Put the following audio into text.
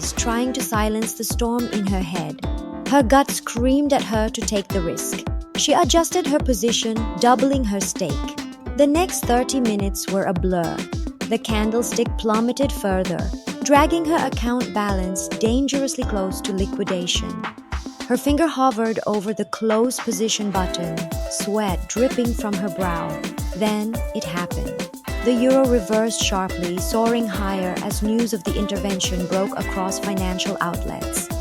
voice trying to silence the storm in her head. Her gut screamed at her to take the risk. She adjusted her position, doubling her stake. The next 30 minutes were a blur. The candlestick plummeted further, dragging her account balance dangerously close to liquidation. Her finger hovered over the close position button, sweat dripping from her brow. Then it happened. The euro reversed sharply, soaring higher as news of the intervention broke across financial outlets.